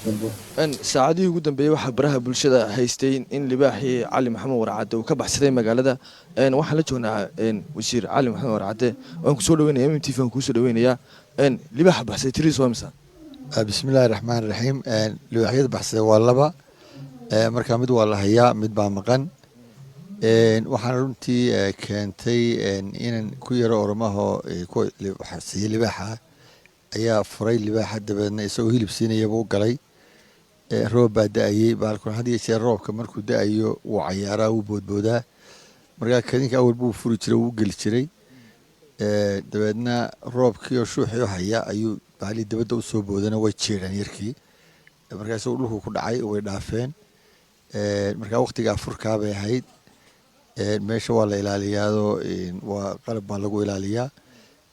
saacadihii ugu dambeeyay waxaa baraha bulshada haystay in libaaxii cali maxamed warcadde uu ka baxsaday magaalada. Waxaan la joognaa wasiir cali maxamed warcadde waan ku soo dhaweynaya MMTV waan ku soo dhaweynayaa. Libaaxa baxsaday tiriis waa imisa? bismillaahi raxmaani raxiim. libaaxyada baxsaday waa laba, marka mid waa la hayaa, mid baa maqan. waxaana runtii keentay inan ku yaro oromahoo ku baxsaday libaaxa ayaa furay libaaxa, dabeedna isagoo hilib siinayaba u galay. roob baa da-ayey, baalkun had iyo jeer roobka markuu da-ayo wuu cayaaraa, wuu boodboodaa. markaa kadinka awal buu furi jiray, wuu geli jiray. dabeedna roobkii oo shuuxii u haya ayuu baalii dabadda u soo boodana way jeedhaan yarkii. markaa isagoo dhulku ku dhacay way dhaafeen. markaa waqtigaa furkaa bay ahayd. meesha waa la ilaaliyaadoo waa qalab baa lagu ilaaliyaa.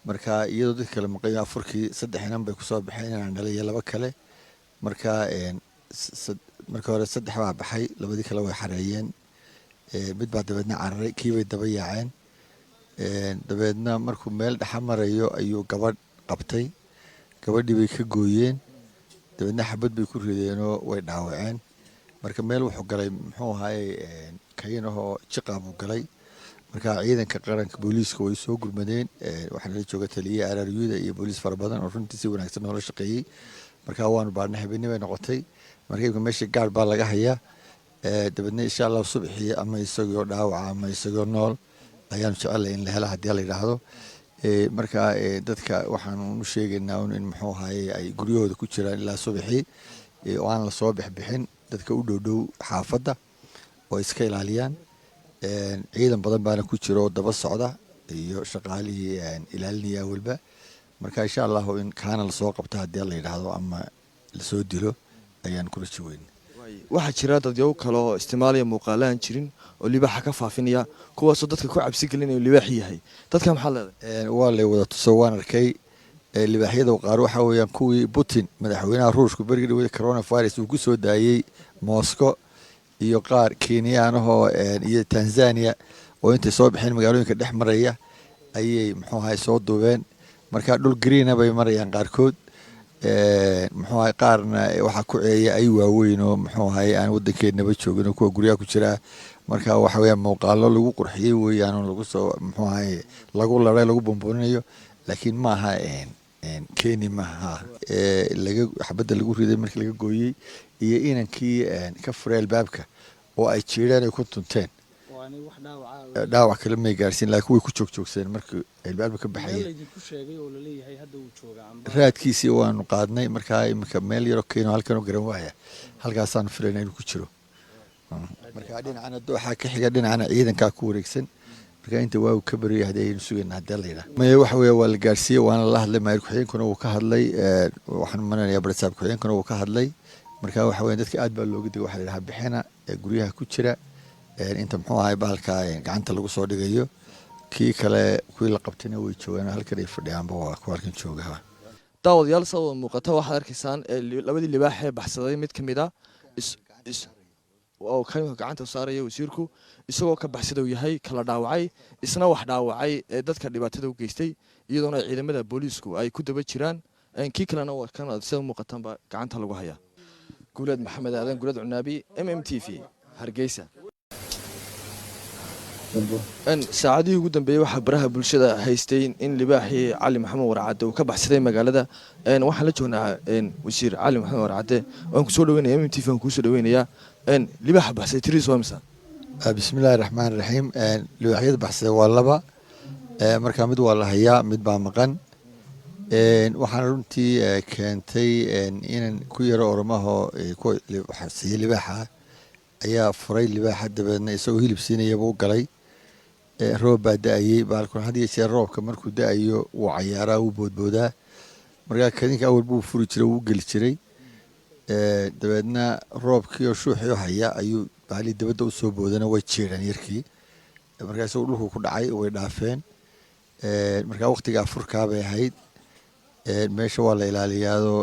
marka iyadoo dadka kale maqan afurkii 3 inan bay kusoo baxeen, inaan dhalay iyo 2 kale. marka marka hore 3 baa baxay, 2 kale way xareeyeen. mid baa dabeedna cararay, kii bay daba yaaceen. dabeedna markuu meel dhexa marayo ayuu gabadh qabtay, gabadhii bay ka gooyeen. dabeedna xabad bay ku rideenoo way dhaawaceen. marka meel wuxuu galay muxuu ahaayey kayinahoo jiqaa buu galay. marka ciidanka qaranka booliiska way soo gurmadeen. waxaana la jooga taliye araryuda iyo booliis fara badan oo runtii si wanaagsan noola shaqeeyey. marka waanu baadhnay, habeenimo bay noqotay. marka meesha gaar baa laga hayaa. dabeedna insha allah subaxii ama isagoo dhaawaca ama isagoo nool ayaanu jecelay in la helo haddii la yidhaahdo. marka dadka waxaanu u sheegaynaa in muxuu ahaayey ay guryahooda ku jiraan ilaa subaxii oo aan la soo bixbixin. dadka u dhowdhow xaafadda oo iska ilaaliyaan. ciidan badan baana ku jira oo daba socda iyo shaqaalihii ilaalinaya walba. marka insha allahu in kaana lasoo qabto haddii la yidhaahdo ama lasoo dilo ayaan kula jaweyn. waxaa jira dadyow kale oo isticmaalaya muuqaalaan jirin oo libaaxa ka faafinaya, kuwaasoo dadka ku cabsi gelinayo libaax yahay. dadka maxaa leedahay? waa lay wada tuso, waan arkay. libaaxyada qaar waxa weeyaan kuwii Putin madaxweynaha Ruushku berigii dhawada coronavirus uu ku soo daayay Moscow, iyo qaar Kenyaanahoo iyo Tanzania oo intay soo bixeen magaalooyinka dhex maraya ayay muxuu ahaay soo duubeen. marka dhul green bay marayaan qaarkood. muxuu ahaay qaarna waxa ku ceeya ay waaweyn oo muxuu ahaay aan waddankeennaba joogin oo kuwa guryaha ku jira. marka waxa weeyaan muuqaalo lagu qurxiyey weeyaan oo lagu soo muxuu ahaay lagu laray, lagu bomboninayo. laakiin maaha Kenya maaha. laga xabadda lagu riday markii laga gooyey iyo inankii ka furay albaabka oo ay jeedaan ay ku tunteen. dhaawac kale may gaarsiin, laakiin way ku joogjoogsadeen markii albaabka ka baxayeen. raadkiisii waanu qaadnay. markaa iminka meel yaroo keeno halkan oo garan waaya, halkaasaanu filayna inuu ku jiro. marka dhinacana dooxaa ka xiga, dhinacana ciidankaa ku wareegsan. marka inta waagu ka bariyay haddii aynu sugayna haddii la yidhaah. maya waxa weeye waa la gaarsiiyey, waana la hadlay. maayir ku-xigeenkuna wuu ka hadlay. waxaan maranayaa barsaab ku-xigeenkuna wuu ka hadlay. marka waxa weeye dadka aad baa looga digay. waxaa la yidhaha bixina guryaha ku jira inta muxuu ahay baalka gacanta lagu soo dhigayo. kii kale kuwii la qabtayna way joogaan, halkan ay fadhiyaanba waa kuwa halkan jooga. daawadayaal sida muuqata waxaad arkaysaan labadii libaax ee baxsaday mid ka mid ah oo kan gacanta saaraya wasiirku, isagoo ka baxsada uu yahay kala dhaawacay, isna wax dhaawacay ee dadka dhibaatada u geystay, iyadoona ciidamada booliisku ay ku daba jiraan. kii kalena waa kan sida muuqatanba gacanta lagu hayaa. guulad maxamed aadan, guulad cunaabi, MMTV, Hargeysa. saacadihii ugu dambeeyay waxaa baraha bulshada haystay in libaaxii cali maxamed warcadde uu ka baxsaday magaalada. waxaan la joognaa wasiir cali maxamed warcadde waan ku soo dhaweynayaa MMTV waan ku soo dhaweynayaa. libaaxa baxsaday tiriis waa imisa? bismillaahi raxmaani raxiim. libaaxyada baxsaday waa laba, marka mid waa la hayaa, mid baa maqan. waxaana runtii keentay inan ku yaro oromahoo ku baxsaday libaaxa ayaa furay libaaxa, dabeedna isagoo hilib siinayaba u galay. roob baa da-ayey, baalkun had iyo jeer roobka markuu da-ayo wuu cayaaraa, wuu boodboodaa. marka kadinka awal buu furi jiray, wuu geli jiray. dabeedna roobkii oo shuuxii u haya ayuu baalii dabadda u soo boodana way jeedhaan yarkii. markaa isagoo dhulku ku dhacay way dhaafeen. marka waqtigaa furkaa bay ahayd. meesha waa la ilaaliyaadoo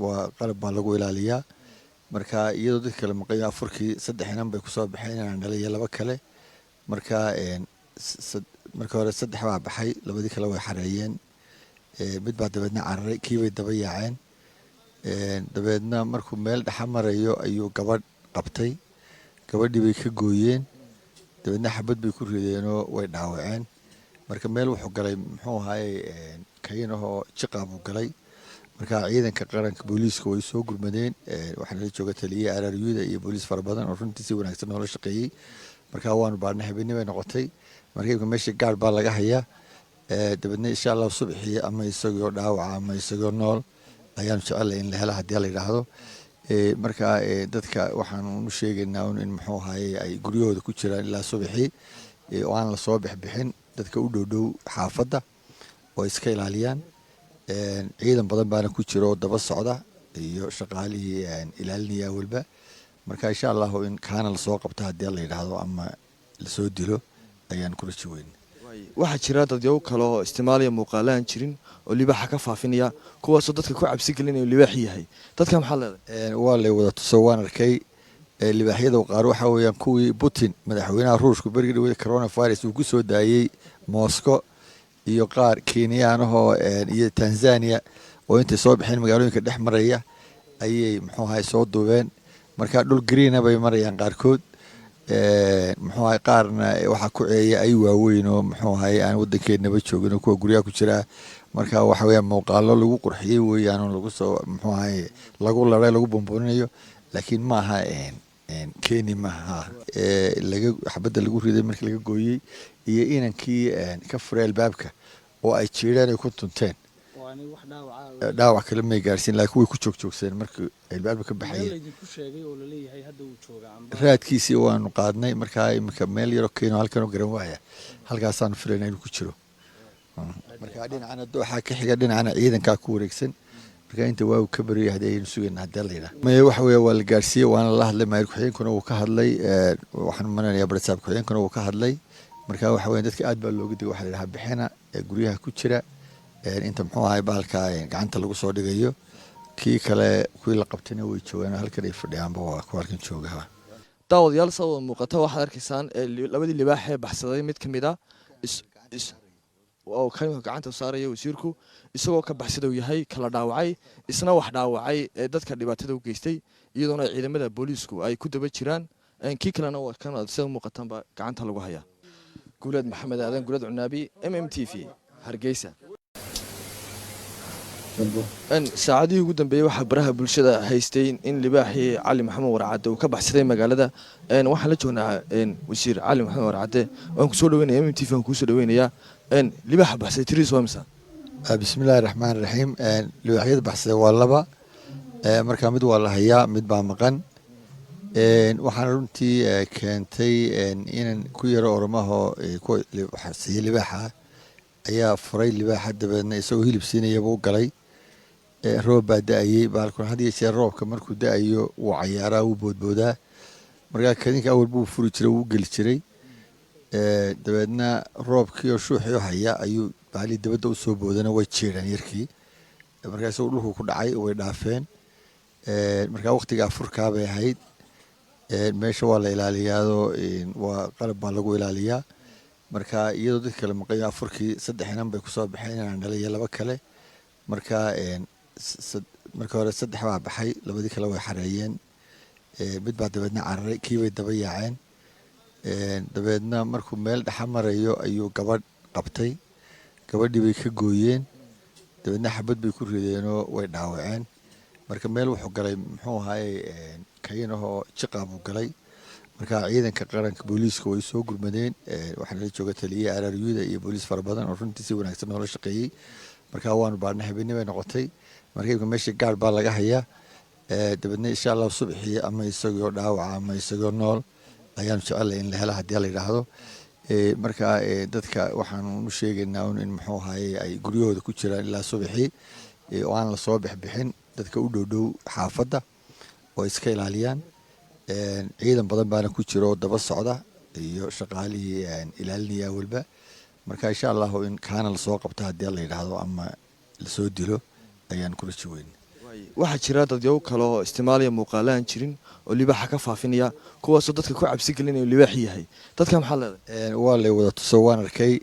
waa qalab baa lagu ilaaliyaa. marka iyadoo dadka kale maqan afurkii 3 inan bay kusoo baxeen, inaan dhalay iyo 2 kale. marka marka hore 3 baa baxay, 2 kale way xareeyeen. mid baa dabeedna cararay, kii bay daba yaaceen. dabeedna markuu meel dhexa marayo ayuu gabadh qabtay, gabadhii bay ka gooyeen, dabeedna xabad bay ku rideenoo way dhaawaceen. marka meel wuxuu galay muxuu ahaayey kaynahoo jiqa buu galay. marka ciidanka qaranka booliiska way soo gurmadeen, waxaana la jooga taliye RRU-da iyo booliis fara badan oo runtii si wanaagsan noola shaqeeyey. marka waanu baarnay, habeenimo bay noqotay. marka meesha gaar baa laga hayaa, dabeedna insha allah subaxii ama isagoo dhaawaca ama isagoo nool ayaanu jecelahay in la helo haddii la yidhaahdo. marka dadka waxaanu u sheegaynaa in muxuu ahaayey ay guryahooda ku jiraan ilaa subaxii oo aan lasoo bixbixin, dadka u dhowdhow xaafadda oo iska ilaaliyaan. ciidan badan baana ku jira oo daba socda iyo shaqaalihii ilaalinaya walba. marka insha allahu in kaana lasoo qabto haddii la yidhaahdo ama lasoo dilo ayaan kula jaweyn. waxaa jira dadyow kale oo isticmaalaya muuqaalahan jirin oo libaaxa ka faafinaya, kuwaasoo dadka ku cabsi gelinayo libaax yahay. dadka maxaa leedahay? waa lay wada tuso, waan arkay libaaxyada qaar waxa weeyaan kuwii Putin madaxweynaha Ruushka berigii dhawada coronavirus uu ku soo daayay Moscow, iyo qaar Kenyaanahoo iyo Tanzania oo intay soo bixeen magaalooyinka dhex maraya ayay muxuu ahay soo duubeen. marka dhul green bay marayaan qaarkood, muxuu ahay qaarna waxa ku ceeya ay waaweyn oo muxuu ahay aan wadankeennaba joogin oo kuwa guryaha ku jira. marka waxa weeyaan muuqaalo lagu qurxiyey weeyaan oo lagu soo muxuu ahay lagu laray lagu bomboninayo, laakiin ma aha Kenya maaha. laga xabadda lagu riday markii laga gooyey iyo inankii ka furay albaabka oo ay jiireen ay ku tunteen, dhaawac kale may gaarsiin, laakiin way ku joogjoogsadeen markii albaabka ka baxayeen. raadkiisii waanu qaadnay, markaa iminka meel yaroo keeno halkan oo garan waaya halkaasaanu filayna inuu ku jiro. marka dhinacana dooxaa ka xiga, dhinacana ciidankaa ku wareegsan. marka inta waa uu ka bariyay haddii aynu sugayna haddii la yidhaah. maya waxa weeye waa la gaarsiiyey, waana la hadlay. maayir ku-xigeenkuna wuu ka hadlay, waxaan maranayaa barsaab ku-xigeenkuna wuu ka hadlay. marka waxa weeye dadka aad baa looga digay, waxaa la yidhaha bixina guryaha ku jira inta muxuu ahay bahalka gacanta lagu soo dhigayo. kii kale kuwii la qabtayna way joogaan, halkan ay fadhiyaanba waa kuwa halkan jooga. daawadayaal soo wada muuqata waxaad arkaysaan labadii libaax ee baxsaday mid ka mid ah oo kaynka gacanta u saaraya wasiirku, isagoo ka baxsada uu yahay kala dhaawacay, isna wax dhaawacay ee dadka dhibaatada u geystay, iyadoona ciidamada booliisku ay ku daba jiraan. kii kalena waa kan sida muuqatanba gacanta lagu hayaa. guuleed maxamed aadan, guuleed cunaabi, MMTV, Hargeysa. saacadihii ugu dambeeyey waxaa baraha bulshada haystay in libaaxii Cali Maxamed Warcadde uu ka baxsaday magaalada. waxaan la joognaa wasiir Cali Maxamed Warcadde, waan ku soo dhaweynaya MMTV, waan ku soo dhaweynayaa. libaaxa baxsaday tiriis waa imisa? bismillaahi raxmaani raxiim. libaaxyada baxsaday waa laba, marka mid waa la hayaa, mid baa maqan. waxaana runtii keentay inan ku yaro oromahoo ku siiyey libaaxa ayaa furay libaaxa, dabeedna isagoo hilib siinayaba u galay. roob baa da-ayey, baalkun had iyo jeer roobka markuu da-ayo wuu cayaaraa, wuu boodboodaa. markaa kadinka awal buu furi jiray, wuu geli jiray. dabeedna roobkii oo shuuxii u haya ayuu baalii dabadda u soo boodana way jiireen yarkii. markaa isagoo dhulku ku dhacay way dhaafeen. markaa waqtigaa furkaa bay ahayd. meesha waa la ilaaliyaadoo waa qalab baa lagu ilaaliyaa. marka iyadoo dadka kale maqayo afurkii 3 inan bay kusoo baxeen, inaan dhalay iyo 2 kale. marka marka hore 3 baa baxay, 2 kale way xareeyeen. mid baa dabeedna cararay, kii bay daba yaaceen. dabeedna markuu meel dhexa marayo ayuu gabadh qabtay, gabadhii bay ka gooyeen, dabeedna xabad bay ku rideenoo way dhaawaceen. marka meel wuxuu galay muxuu ahaayey kaynahoo jiqa buu galay. marka ciidanka qaranka booliiska way soo gurmadeen, waxaana la jooga taliye RRU-da iyo booliis fara badan oo runtii si wanaagsan noola shaqeeyey. marka waanu baarnay, habeenimo bay noqotay. marka meesha gaar baa laga hayaa, dabeedna insha allah subaxii ama isagoo dhaawaca ama isagoo nool ayaanu jecelahay in la helo haddii la yidhaahdo. marka dadka waxaanu u sheegaynaa in muxuu ahaayey ay guryahooda ku jiraan ilaa subaxii oo aan lasoo bixbixin, dadka u dhowdhow xaafadda oo iska ilaaliyaan. ciidan badan baana ku jira oo daba socda iyo shaqaalihii ilaalinaya walba. marka insha allahu in kaana lasoo qabto haddii la yidhaahdo ama lasoo dilo ayaan kula jaweyn. waxaa jira dadyow kale oo isticmaalaya muuqaalahan jirin oo libaaxa ka faafinaya, kuwaasoo dadka ku cabsi gelinayo libaax yahay. dadka maxaa leedahay? waa lay wada tuso, waan arkay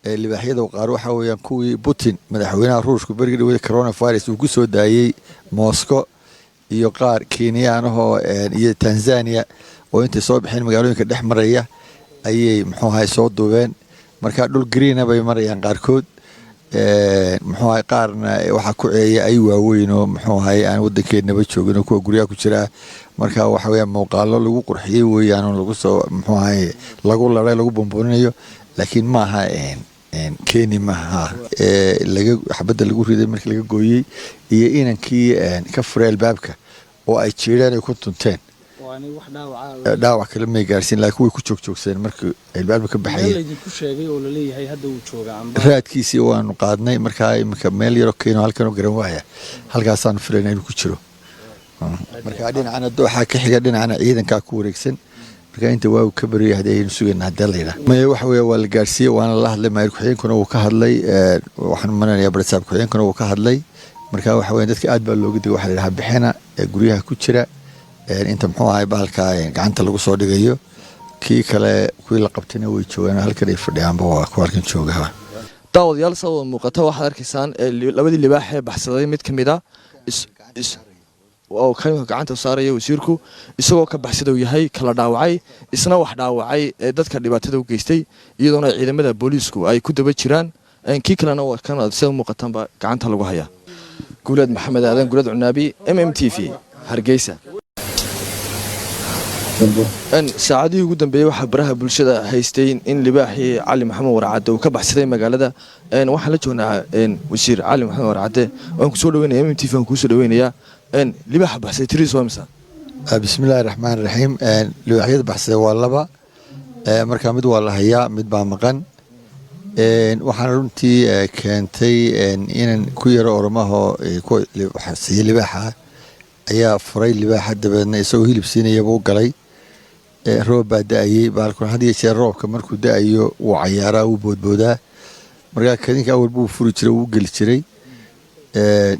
libaaxyada qaar waxa weeyaan kuwii Putin madaxweynaha Ruushka berigii dhawada coronavirus uu ku soo daayay Moscow iyo qaar Kenyaanahoo iyo Tanzania oo intay soo bixeen magaalooyinka dhex maraya ayay muxuu ahay soo duubeen marka dhul green bay marayaan qaarkood muxuu ahay qaarna waxa ku ceeyay ay waaweyn oo muxuu ahay aan wadankeennaba joogin oo kuwa guryaha ku jira marka waxa weeyaan muuqaalo lagu qurxiyay weeyaan oo lagu soo muxuu ahay lagu laray lagu bomboninayo laakiin ma aha keeni maaha laga xabada lagu riday markii laga gooyay iyo inankii ka furay albaabka oo ay jeedaan ay ku tunteen dhaawac kale ma gaarsiin laakiin way ku joogjoogsadeen markii albaabka ka baxay ku sheegay oo la leeyahay hadda uu jooga raadkiisii waanu qaadnay markaa imika meel yaro keeno halkan oo garan waaya halkaasaan filaynaa inuu ku jiro markaa dhinacana dooxa ka xiga dhinacana ciidankaa ku wareegsan marka inta waa ka bariyay hadaynu sugeynaa hadda la yiraahdo ma waxa weeye waa la gaarsiiyay waana la hadlay maayir ku-xigeenkuna uu ka hadlay waxaan maranayaa barsaab ku-xigeenkuna uu ka hadlay marka waxa weeye dadka aad baa looga digay waxa la yiraahdaa bixina guryaha ku jira inta muxuu ahay baalka gacanta lagu soo dhigayo kii kale kuwii la qabtayna way joogaan halkan ay fadhiyaanba waa ku halkan jooga daawadayaal soo muuqata waxaad arkaysaan labadii libaax ee baxsaday mid kamid ah oo kaynka gacanta saaraya wasiirku isagoo ka baxsada uu yahay kala dhaawacay isna wax dhaawacay dadka dhibaatada u geystay iyadoona ciidamada booliisku ay ku daba jiraan kii kalena waa kan sida muuqatanba gacanta lagu hayaa guulad maxamed aadan guulad cunaabi MMTV Hargeysa saacadii ugu dambeeyay waxa baraha bulshada haystay in libaaxii Cali Maxamed Warcade uu ka baxsaday magaalada waxaan la joognaa wasiir Cali Maxamed Warcade oo ku soo dhaweynaya MMTV aan ku soo dhaweynaya libaaxa baxsaday tiris waa imisa bismillaahir rahmaanir rahiim libaaxyada baxsaday waa laba marka mid waa la hayaa mid baa maqan waxaan runtii keentay inaan ku yaro ormaho ku baxsaday libaaxa ayaa furay libaaxa dabeedna isagoo hilib siinaya buu galay roob baa da'ayay baalkuna had iyo jeer roobka markuu da'ayo wuu cayaaraa wuu boodboodaa markaa kadinka awal buu furi jiray wuu geli jiray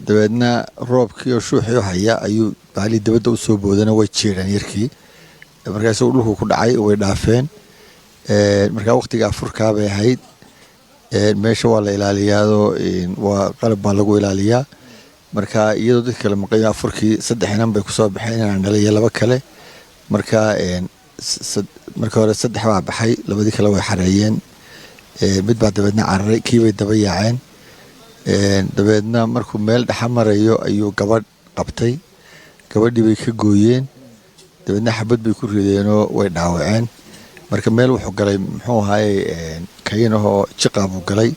dabeedna roobkii oo shuuxii haya ayuu baali dabadda u soo boodana way jeedaan yarkii markaa isagoo dhulku ku dhacay way dhaafeen markaa waqtiga afurkaa bay ahayd meesha waa la ilaaliyaadoo waa qalab baa lagu ilaaliyaa marka iyadoo dadka kale maqayo afurkii 3 inan bay ku soo baxeen inaan dhalay laba kale marka marka hore 3 baa baxay labadii kale way xareeyeen mid baa dabeedna cararay kii bay daba yaaceen dabeedna markuu meel dhexa marayo ayuu gabadh qabtay gabadhii bay ka gooyeen dabeedna xabad bay ku rideenoo way dhaawaceen marka meel wuxuu galay muxuu ahaay kaynahoo jiqaa buu galay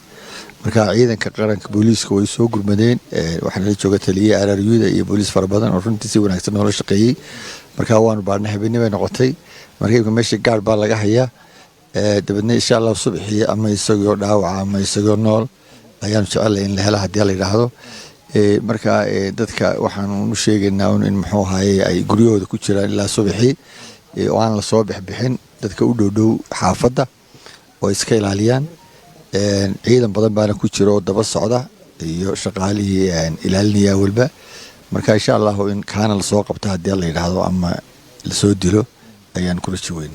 marka ciidanka qaranka booliiska way soo gurmadeen waxaana la jooga taliye araryuda iyo booliis fara badan oo runtii si wanaagsan noola shaqeeyay marka waanu baarnay habeenimo noqotay markii meesha gaar baa laga hayaa dabeedna insha Allah subaxii ama isagoo dhaawac ama isagoo nool ayaan jecelahay in la helo hadii la yiraahdo marka dadka waxaan u sheegaynaa in muxuu ahaay ay guryahooda ku jiraan ilaa subaxii oo aan la soo bixin dadka u dhow xaafadda oo iska ilaaliyaan ciidan badan baana ku jiro oo daba socda iyo shaqaalihii ilaalinaya walba marka insha Allah in kaana la soo qabto hadii la yiraahdo ama la soo dilo ayaan kula jiweyn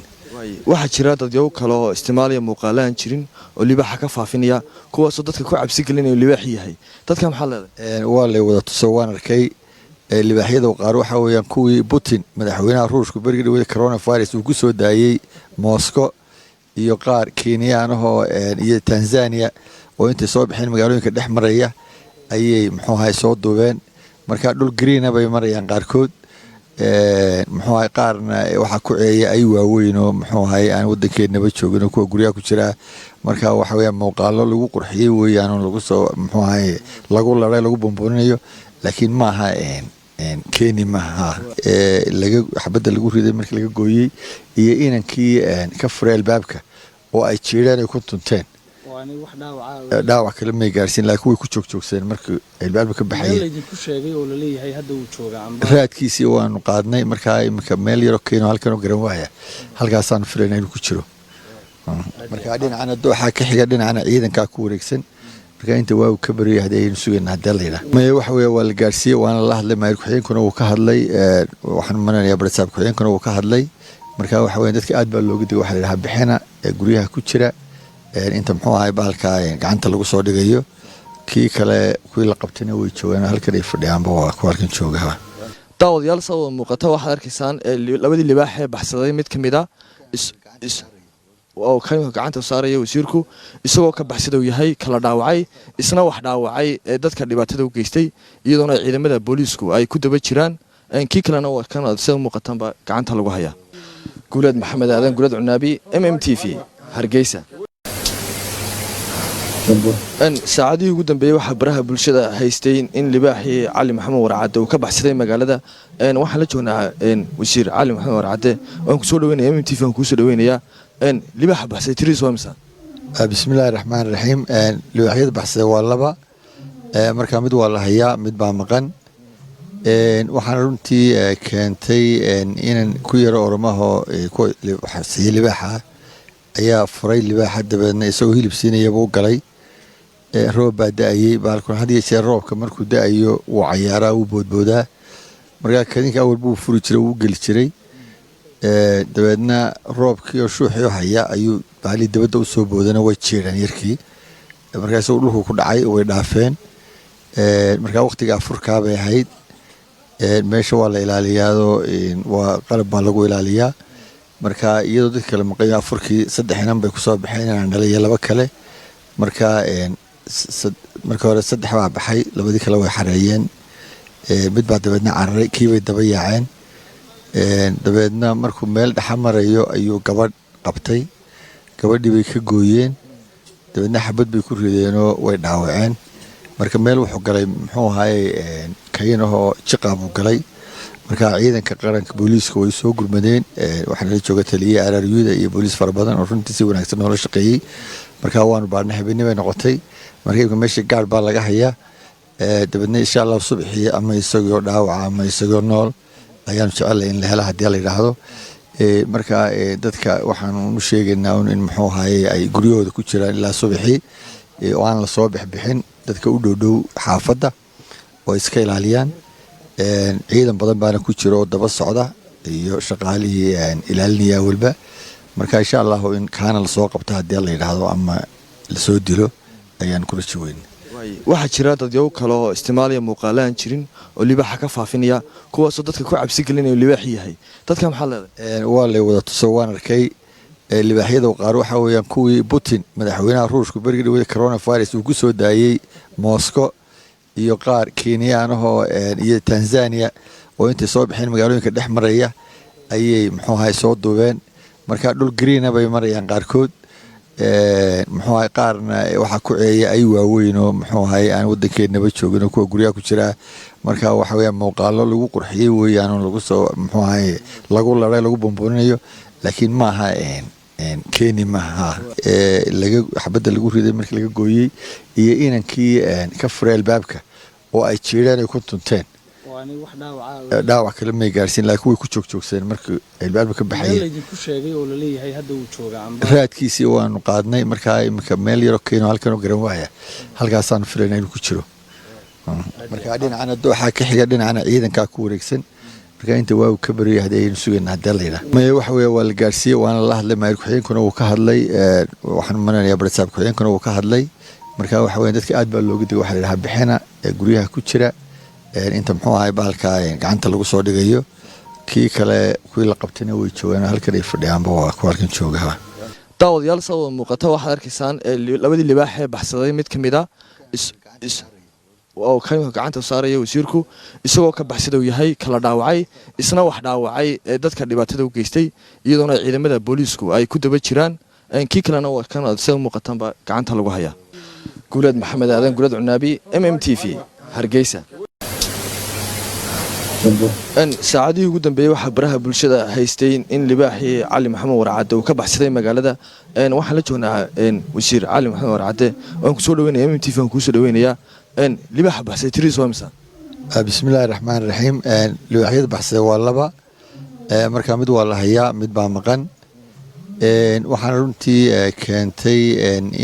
waxa jira dad yow kale oo isticmaalaya muuqaalaan jirin oo libaaxa ka faafinaya kuwaas oo dadka ku cabsi gelinayo libaax yahay dadka maxaa leedahay waa la wada tusoo waan arkay libaaxyada qaar waxa weeyaan kuwii Putin madaxweynaha Ruushka berigii dhawada coronavirus uu ku soo daayay Moscow iyo qaar Kenyaanahoo iyo Tanzania oo intay soo bixeen magaalooyinka dhex maraya ayay muxuu ahay soo duubeen marka dhul green bay marayaan qaarkood muxuu ahay qaarna waxa ku ceeyay ay waaweyn oo muxuu ahay aan wadankeennaba joogin oo kuwa guryaha ku jira marka waxa weeyaan muuqaalo lagu qurxiyay weeyaan oo lagu soo muxuu ahay lagu laray lagu bomboninayo laakiin ma aha keeni maaha laga xabada lagu riday markii laga gooyay iyo inankii ka furay albaabka oo ay jeedaan ay ku tunteen dhaawac kale ma gaarsiin laakiin way ku joogjoogsadeen markii albaabka ka baxay ku sheegay oo la leeyahay hadda uu jooga raadkiisii waanu qaadnay markaa imika meel yaro keeno halkan oo garan waaya halkaasaan filaynaa inuu ku jiro marka dhinacana dooxa ka xiga dhinacana ciidankaa ku wareegsan marka inta waa ka bariyay hadaynu sugeynaa hadda la yiraahdo ma waxa weeye waa la gaarsiiyay waana la hadlay maayir ku-xigeenkuna uu ka hadlay waxaan maranayaa barsaab ku-xigeenkuna uu ka hadlay marka waxa weeye dadka aad baa looga digay waxa la yiraahdaa bixina guryaha ku jira inta muxuu ahay bahalka gacanta lagu soo dhigayo kii kale kuwii la qabtayna way joogaan halkan ay fadhiyaanba waa kuwa halkan jooga. daawadayaal sabab muuqata waxaad arkaysaan labadii libaax ee baxsaday mid ka mid ah oo kan gacanta saaraya wasiirku isagoo ka baxsada uu yahay kala dhaawacay isna wax dhaawacay ee dadka dhibaatada u geystay iyadoona ciidamada booliisku ay ku daba jiraan kii kalena waa kan sida muuqatanba gacanta lagu hayaa. guuleed maxamed aadan guuleed cunaabi MMTV Hargeysa. saacadihii ugu dambeeyay waxaa baraha bulshada haystay in libaaxii Cali Maxamed Warcade uu ka baxsaday magaalada waxaan la joognaa wasiir Cali Maxamed Warcade oo ku soo dhaweynaya MMTV aan ku soo dhaweynaya libaaxa baxsay tiris waa imisa. bismillaahir rahmaanir rahiim. libaaxyada baxsaday waa laba, marka mid waa la hayaa mid baa maqan. waxaan runtii keentay inaan ku yaro ormaho ku baxsay libaaxa ayaa furay libaaxa dabeedna isagoo hilib siinayaba u galay. roob baa da'ayay baalkun had iyo jeer roobka markuu da'ayo wuu cayaaraa wuu boodboodaa markaa kadinka awal buu furi jiray wuu geli jiray. dabeedna roobkii oo shuuxii haya ayuu baali dabadda u soo boodana way jeedaan yarkii markaa isagoo dhulku ku dhacay way dhaafeen. markaa waqtiga afurkaa bay ahayd. meesha waa la ilaaliyaadoo waa qalab baa lagu ilaaliyaa. marka iyadoo dadka kale maqayo afurkii 3 inan bay kusoo baxeen inaan dhalay iyo 2 kale. marka hore 3 baa baxay, 2 kale way xareeyeen. mid baa dabeedna cararay kii bay daba yaaceen. dabeedna markuu meel dhexa marayo ayuu gabadh qabtay, gabadhii bay ka gooyeen. dabeedna xabad bay ku rideenoo way dhaawaceen. marka meel wuxuu galay muxuu ahaay kayinahoo jiqaa buu galay. marka ciidanka qaranka booliiska way soo gurmadeen. waxaana la jooga taliye araryuda iyo booliis fara badan oo runtii si wanaagsan noola shaqeeyey. marka waanu baarnay habeenimo ay noqotay. marka meesha gaar baa laga hayaa. dabeedna insha Allah subaxii ama isagoo dhaawaca ama isagoo nool ayaan jecelahay in la helo haddii la yiraahdo. marka dadka waxaan u sheegaynaa in muxuu ahaay ay guryahooda ku jiraan ilaa subaxii oo aan la soo bixin dadka u dhow xaafadda oo iska ilaaliyaan. ciidan badan baana ku jiro oo daba socda iyo shaqaalihii ilaalinaya walba. marka insha Allah in kaana la soo qabto haddii la yiraahdo ama la soo dilo ayaan kula joogeyn. waxaa jira dad yow kale oo isticmaalaya muuqaalaan jirin oo libaaxa ka faafinaya kuwaasoo dadka ku cabsi gelinayo libaax yahay dadka maxaa leedahay. waa la wada tuso waan arkay libaaxyada qaar waxa weeyaan kuwii Putin madaxweynaha Ruushku berigii dhawada coronavirus uu ku soo daayay Moscow iyo qaar Kenyaanahoo iyo Tanzania oo intay soo bixeen magaalooyinka dhex maraya ayay muxuu ahaay soo duubeen. marka dhul green bay marayaan qaarkood. muxuu ahaay qaarna waxa ku ceeyay ay waaweyn oo muxuu ahaay aan wadankeennaba joogin oo kuwa guryaha ku jira. marka waxa weeyaan muuqaalo lagu qurxiyay weeyaan oo lagu soo muxuu ahaay lagu laray lagu bomboninayo laakiin ma aha keeni maaha. laga xabadda lagu riday markii laga gooyay iyo inankii ka furay albaabka oo ay jeedaan ay ku tunteen. dhaawac kale may gaarsiin laakiin way ku joogjoogsadeen markii albaabka ka baxayeen. raadkiisii waanu qaadnay markaa imika meel yaro keeno halkan oo garan waaya halkaasaanu filaynaa inuu ku jiro. marka dhinacana dooxaa ka xiga dhinacana ciidankaa ku wareegsan. marka inta waa ka bariyay hadii aynu sugeyn hadii la yiraahdo ma waxa weeye waa la gaarsiiyay waana la hadlay maayir ku-xigeenkuna uu ka hadlay. waxaan maranayaa barsaab ku-xigeenkuna uu ka hadlay. marka waxa weeye dadka aad baa looga digay waxa la yiraahdaa bixina guryaha ku jira inta muxuu ahay bahalka gacanta lagu soo dhigayo kii kale kuwii la qabtayna way joogaan halkan ay fadhiyaanba waa kuwa halkan jooga. daawadayaal sabab muuqata waxaad arkaysaan labadii libaax ee baxsaday mid ka mid ah oo kan gacanta saaraya wasiirku isagoo ka baxsada uu yahay kala dhaawacay isna wax dhaawacay ee dadka dhibaatada u geystay iyadoona ciidamada booliisku ay ku daba jiraan kii kalena waa kan sida muuqatanba gacanta lagu hayaa. guuleed maxamed aadan guuleed cunaabi MMTV Hargeysa. saacadihii ugu dambeeyay waxaa baraha bulshada haystay in libaaxii Cali Maxamed Warcade uu ka baxsaday magaalada waxaan la joognaa wasiir Cali Maxamed Warcade oo ku soo dhaweynaya MMTV aan ku soo dhaweynaya libaaxa baxsay tiris waa imisa. bismillaahir rahmaanir rahiim. libaaxyada baxsaday waa laba, marka mid waa la hayaa mid baa maqan. waxaan runtii keentay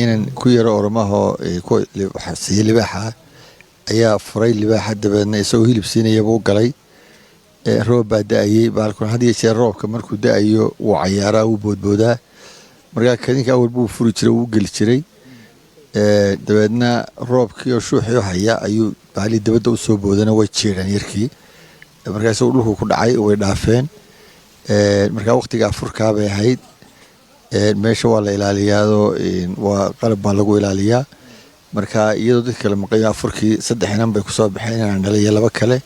inaan ku yaro ormaho ku baxsay libaaxa ayaa furay libaaxa dabeedna isagoo hilib siinayaba u galay. roob baa da'ayay baalkun had iyo jeer roobka markuu da'ayo wuu cayaaraa wuu boodboodaa. markaa kadinka awal buu furi jiray uu geli jiray dabeedna roobkii oo shuuxii haya ayuu baali dabadda u soo boodana way jeedaan yarkii markaas uu dhulku ku dhacay way dhaafeen markaa waqtiga furkaa bay ahayd meesha waa la ilaaliyaado waa qalab baa lagu ilaaliyaa marka iyadoo dadka kale maqayo afurkii 3 inan bay ku soo baxeen inaan dhalay 2 kale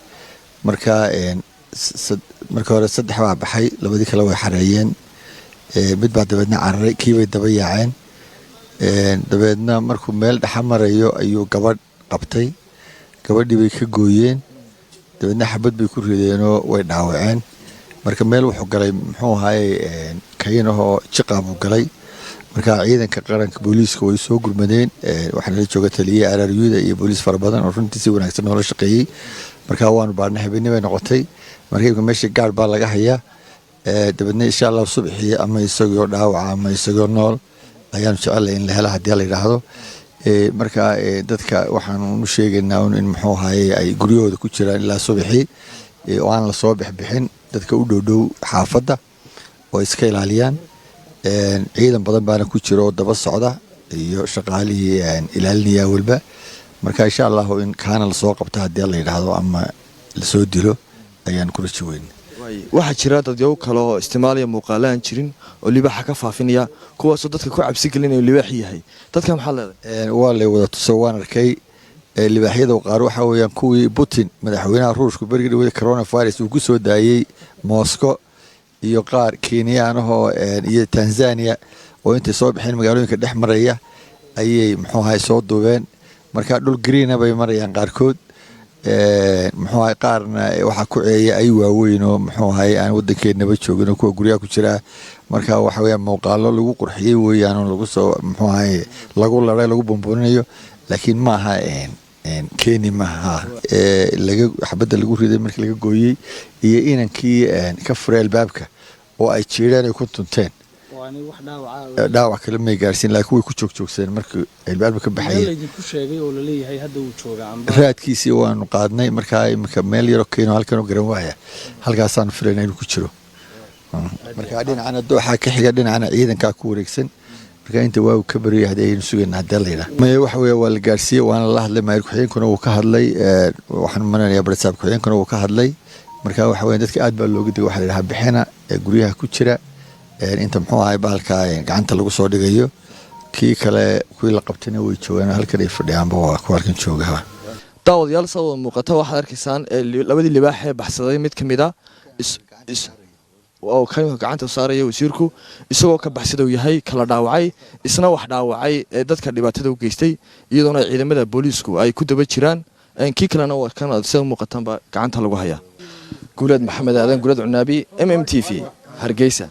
marka marka hore 3 baa baxay 2 kale way xareeyeen mid baa dabeedna cararay kii bay daba yaaceen dabeedna markuu meel dhaxamarayo ayuu gabadh qabtay gabadhii bay ka gooyeen dabeedna xabad bay ku rideenoo way dhaawaceen marka meel wuxuu galay muxuu ahaay kayinahoo jiqaabuu galay marka ciidanka qaranka booliiska way soo gurmadeen waxaana la jooga taliye araryuda iyo booliis fara badan oo runtii si wanaagsan noola shaqeeyey marka waanu baarnay habeenimo bay noqotay marka meesha gaar baa laga hayaa dabeedna insha allah subaxii ama isagoo dhaawaca ama isagoo nool ayaanu jecelahay in la helo haddii la yidhaahdo marka dadka waxaanu u sheegaynaa in muxuu ahaay ay guryahooda ku jiraan ilaa subaxii oo aan la soo bixbixin dadka u dhowdhow xaafadda oo iska ilaaliyaan ciidan badan baana ku jira oo daba socda iyo shaqaalihii ilaalinaya walba marka insha allah in kaana la soo qabta haddii la yidhaahdo ama la soo dilo ayaan ku rajo weyn waxaa jira dadyow kale oo isticmaalaya muuqaalo aan jirin oo libaaxa ka faafinaya kuwaasoo dadka ku cabsi gelinaya libaaxi yahay dadka maxaa leedahay waa lay wada tuso waan arkay libaaxyada qaar waxa weeyaan kuwii Putin madaxweynaha Ruushka berigii dhawada coronavirus uu ku soo daayay Moscow iyo qaar Kenyaanahoo iyo Tanzania oo intay soo bixeen magaalooyinka dhex maraya ayay muxuu ahaay soo duubeen marka dhul green bay marayaan qaarkood muxuu ahaay qaarna waxa ku ceeyay ay waaweyn oo muxuu ahaay aan wadankeennaba joogin oo kuwa guryaha ku jira marka waxa weeyaan muuqaalo lagu qurxiyay weeyaan oo lagu soo muxuu ahaay lagu laray lagu bomboninayo laakiin ma aha keeni maaha laga xabadda lagu riday markii laga gooyey iyo inankii ka furay albaabka oo ay jeedaan ay ku tunteen dhaawac kale may gaarsiin laakiin way ku joogjoogsadeen markii albaabka ka baxayeen raadkiisii waanu qaadnay markaa imika meel yaro keeno halkan oo garan waaya halkaasaanu filayna inuu ku jiro markaa dhinacana dooxaa ka xiga dhinacana ciidankaa ku wareegsan marka inta waa ka bariyay hadii aynu sugeynaa hadii la yiraahdo ma waxa weeye waa la gaarsiiyay waana la hadlay maayir ku-xigeenkuna uu ka hadlay waxaan maranayaa barsaab ku-xigeenkuna uu ka hadlay marka waxa weeye dadka aad baa looga digay waxa la yiraahdaa bixina guryaha ku jira inta muxuu ahaay baalka gacanta lagu soo dhigayo kii kale kuwii la qabtayna way joogaan halkan ay fadhiyaanba waa ku halkan jooga daawadayaal soo muuqata waxaad arkaysaan labadii libaax ee baxsaday mid kamid ah oo kan gacanta saaraya wasiirku isagoo ka baxsaday yahay kala dhaawacay isna wax dhaawacay dadka dhibaatada u geystay iyadoona ciidamada booliisku ay ku daba jiraan kii kalena waa kan sida muuqatanba gacanta lagu hayaa guulad maxamed aadan guulad cunaabi MMTV Hargeysa